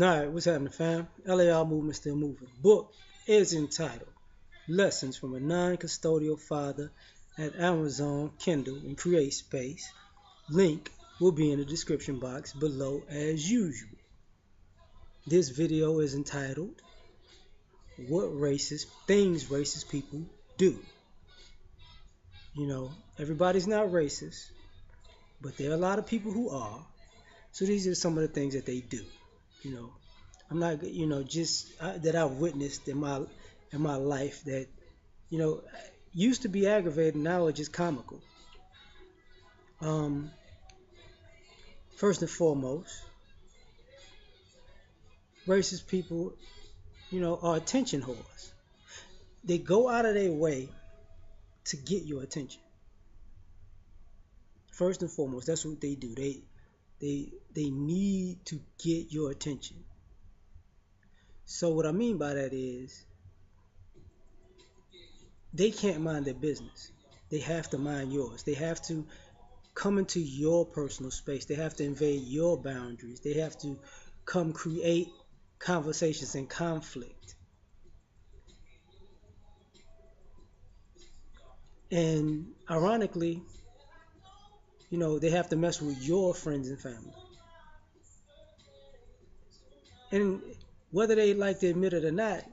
Alright, what's happening, fam? L.A.R movement still moving. Book is entitled Lessons from a Non-Custodial Father at Amazon Kindle and Create Space. Link will be in the description box below as usual. This video is entitled What Racist Things Racist People Do. Everybody's not racist, but there are a lot of people who are. So these are some of the things that they do. You know, I'm not, just that I've witnessed in my life that, used to be aggravating, now it's just comical. Um, First and foremost, racist people, are attention whores. They go out of their way to get your attention. First and foremost, that's what they do. They need to get your attention. So what I mean by that is they can't mind their business. They have to mind yours. They have to come into your personal space. They have to invade your boundaries. They have to come create conversations and conflict. And ironically, they have to mess with your friends and family. And whether they like to admit it or not,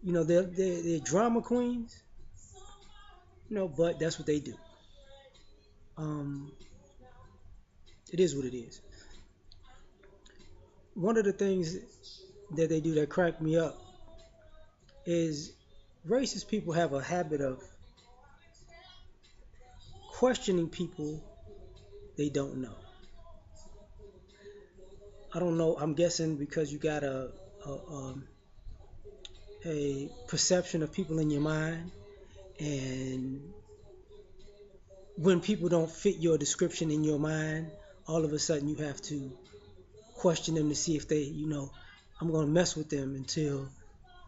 they're drama queens, but that's what they do. Um, it is what it is. One of the things that they do that crack me up is racist people have a habit of questioning people they don't know. I don't know. I'm guessing because you got a perception of people in your mind, and when people don't fit your description in your mind, all of a sudden you have to question them to see if they, I'm going to mess with them until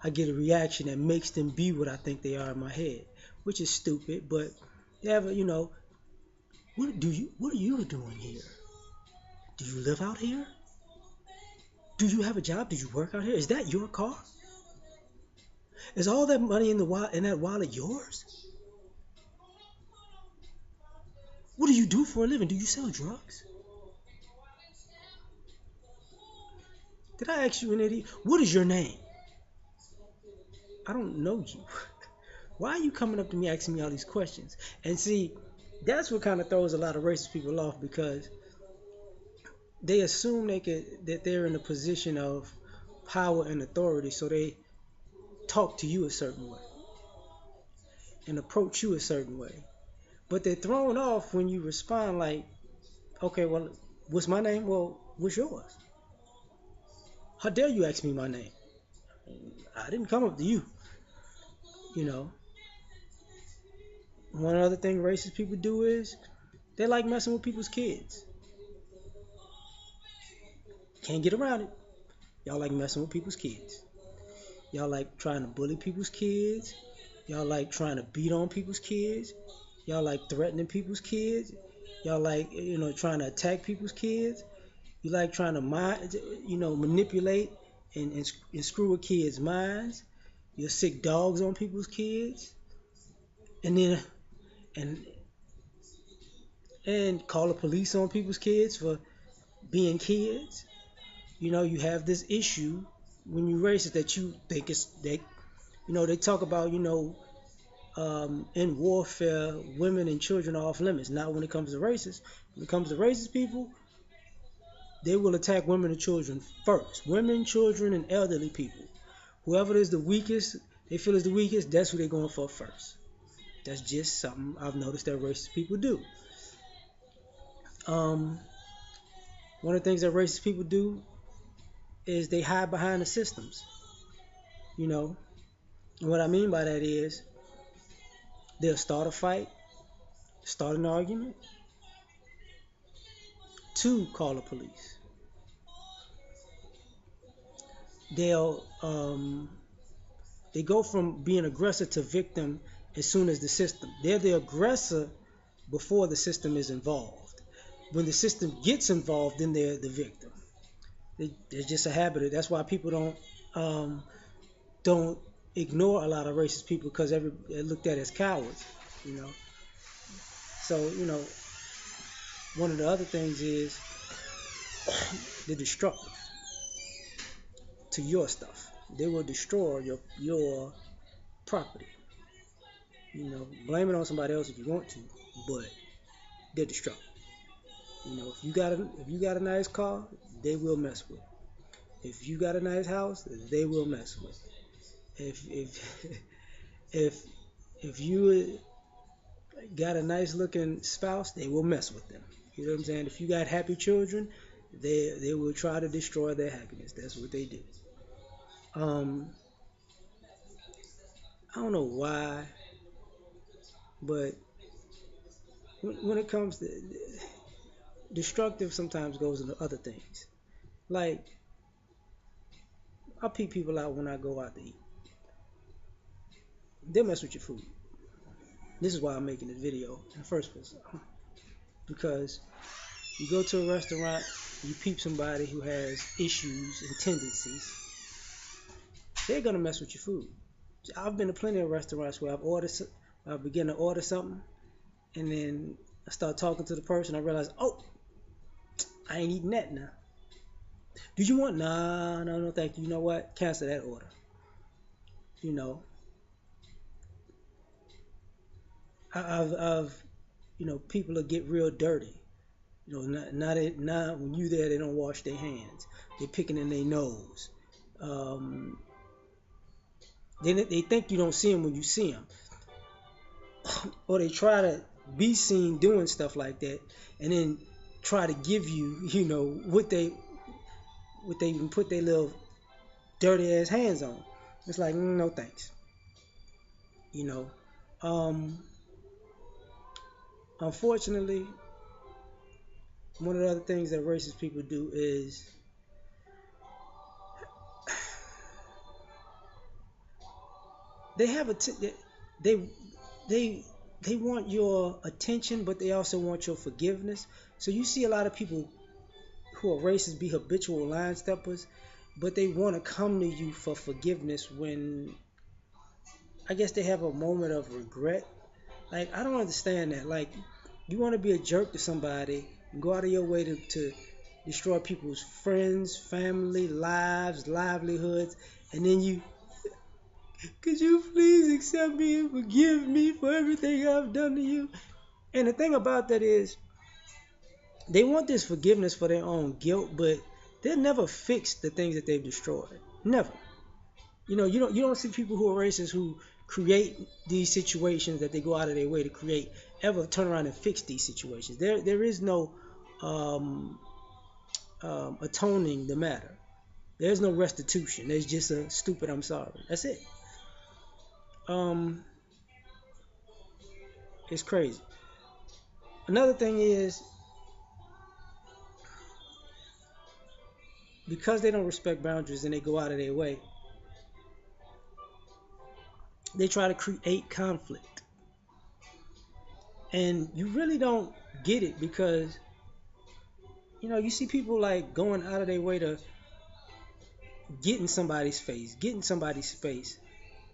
I get a reaction that makes them be what I think they are in my head, which is stupid. But they have what are you doing here? Do you live out here? Do you have a job? Do you work out here? Is that your car? Is all that money in that wallet yours? What do you do for a living? Do you sell drugs? Did I ask you an idiot? What is your name? I don't know you. Why are you coming up to me asking me all these questions? And see, that's what kind of throws a lot of racist people off, because they assume that they're in a position of power and authority, so they talk to you a certain way and approach you a certain way. But they're thrown off when you respond like, okay, well, what's my name? Well, what's yours? How dare you ask me my name? I didn't come up to you. You know. One other thing racist people do is they like messing with people's kids. Can't get around it. Y'all like messing with people's kids. Y'all like trying to bully people's kids. Y'all like trying to beat on people's kids. Y'all like threatening people's kids. Y'all like, trying to attack people's kids. You like trying to manipulate and screw with kids' minds. You'll sick dogs on people's kids. And then and and call the police on people's kids for being kids. You have this issue when you racist that you think they talk about, in warfare, women and children are off limits. Not when it comes to racists. When it comes to racist people, they will attack women and children first. Women, children, and elderly people. Whoever is the weakest, they feel is the weakest, that's who they're going for first. That's just something I've noticed that racist people do. One of the things that racist people do is they hide behind the systems. And what I mean by that is they'll start a fight, start an argument, to call the police. They go from being aggressor to victim as soon as the system. They're the aggressor before the system is involved. When the system gets involved, then they're the victim. It's just a habit. That's why people um, don't ignore a lot of racist people because they're looked at as cowards. You know. So one of the other things is they're destructive to your stuff. They will destroy your property. Blame it on somebody else if you want to, but they're destructive. If you got a nice car, they will mess with. If you got a nice house, they will mess with. If if if you got a nice looking spouse, they will mess with them. You know what I'm saying? If you got happy children, they will try to destroy their happiness. That's what they do. Um, I don't know why, but when it comes to destructive, sometimes goes into other things. Like I peep people out when I go out to eat. They mess with your food. This is why I'm making this video in the first place. Because you go to a restaurant, you peep somebody who has issues and tendencies, they're gonna mess with your food. I've been to plenty of restaurants where I begin to order something, and then I start talking to the person. I realize, oh, I ain't eating that now. Do you want? Nah, no, no, thank you. You know what? Cancel that order. You know, I've people will get real dirty. Not when you there, they don't wash their hands. They're picking in their nose. Um, they think you don't see them when you see them, or they try to be seen doing stuff like that, and then try to give you, what they even put their little dirty ass hands on. It's like, no thanks. You know, um, unfortunately, one of the other things that racist people do is they have they they they want your attention, but they also want your forgiveness. So you see a lot of people who are racist be habitual line steppers, but they want to come to you for forgiveness when I guess they have a moment of regret. Like I don't understand that. Like you want to be a jerk to somebody, and go out of your way to destroy people's friends, family, lives, livelihoods, and then could you please accept me and forgive me for everything I've done to you? And the thing about that is, they want this forgiveness for their own guilt, but they'll never fix the things that they've destroyed. Never. You don't see people who are racist who create these situations that they go out of their way to create ever turn around and fix these situations. There is no um, atoning the matter. There's no restitution. There's just a stupid I'm sorry. That's it. Um, it's crazy. Another thing is because they don't respect boundaries and they go out of their way, they try to create conflict. And you really don't get it because you see people like going out of their way to get in somebody's face, get in somebody's space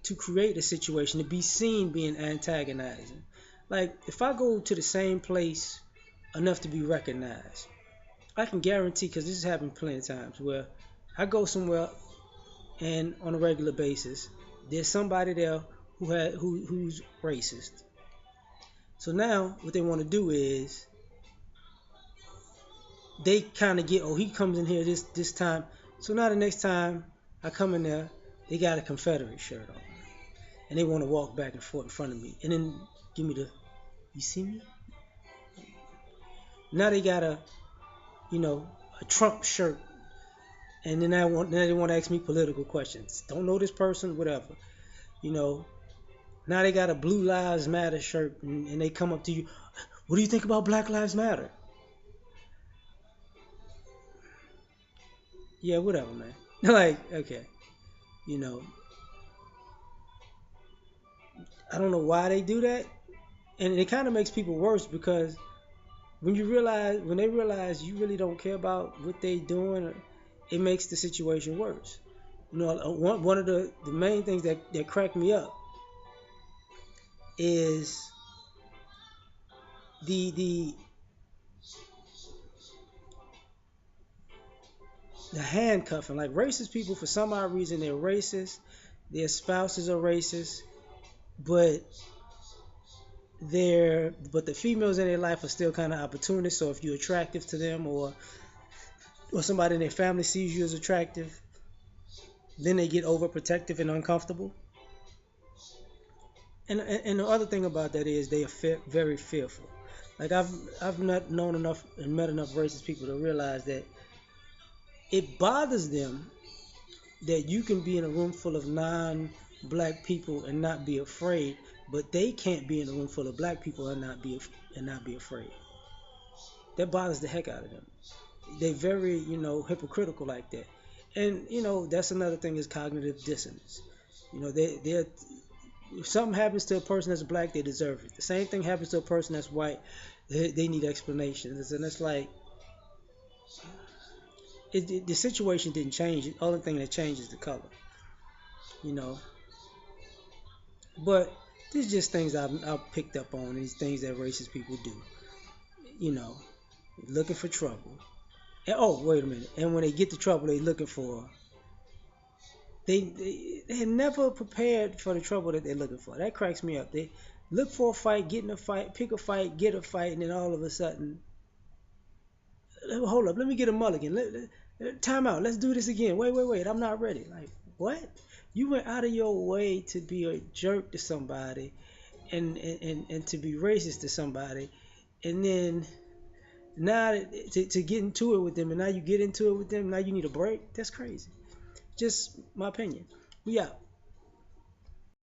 to create a situation to be seen being antagonizing. Like if I go to the same place enough to be recognized, I can guarantee, because this has happened plenty of times, where I go somewhere and on a regular basis, there's somebody there who's racist. So now what they want to do is they kind of get, oh, he comes in here this time. So now the next time I come in there, they got a Confederate shirt on, and they want to walk back and forth in front of me, and then give me you see me? Now they got a Trump shirt, and then they want to ask me political questions. Don't know this person, whatever. You know, Now they got a Blue Lives Matter shirt, and they come up to you. What do you think about Black Lives Matter? Yeah, whatever, man. Like, okay, you know, I don't know why they do that, and it kind of makes people worse because when they realize you really don't care about what they doing, it makes the situation worse. One of the main things that crack me up is the the handcuffing. Like racist people, for some odd reason, they're racist. Their spouses are racist, but the females in their life are still kind of opportunists. So if you're attractive to them, or somebody in their family sees you as attractive, then they get overprotective and uncomfortable. And the other thing about that is they are very fearful. Like I've not known enough and met enough racist people to realize that it bothers them that you can be in a room full of non-black people and not be afraid, but they can't be in a room full of black people and not be afraid. That bothers the heck out of them. They're very, hypocritical like that. And that's another thing is cognitive dissonance. They're if something happens to a person that's black, they deserve it. The same thing happens to a person that's white, they need explanations. And it's like the situation didn't change. The only thing that changed is the color, you know. But these just things I've picked up on. These things that racist people do, you know, looking for trouble. And, oh, wait a minute. And when they get the trouble they looking for, they're never prepared for the trouble that they're looking for. That cracks me up. They look for a fight, get in a fight, pick a fight, get a fight, and then all of a sudden, hold up, let me get a mulligan. Time out. Let's do this again. Wait. I'm not ready. Like what? You went out of your way to be a jerk to somebody, and to be racist to somebody, and then now to get into it with them, and now you get into it with them. Now you need a break. That's crazy. Just my opinion. We out.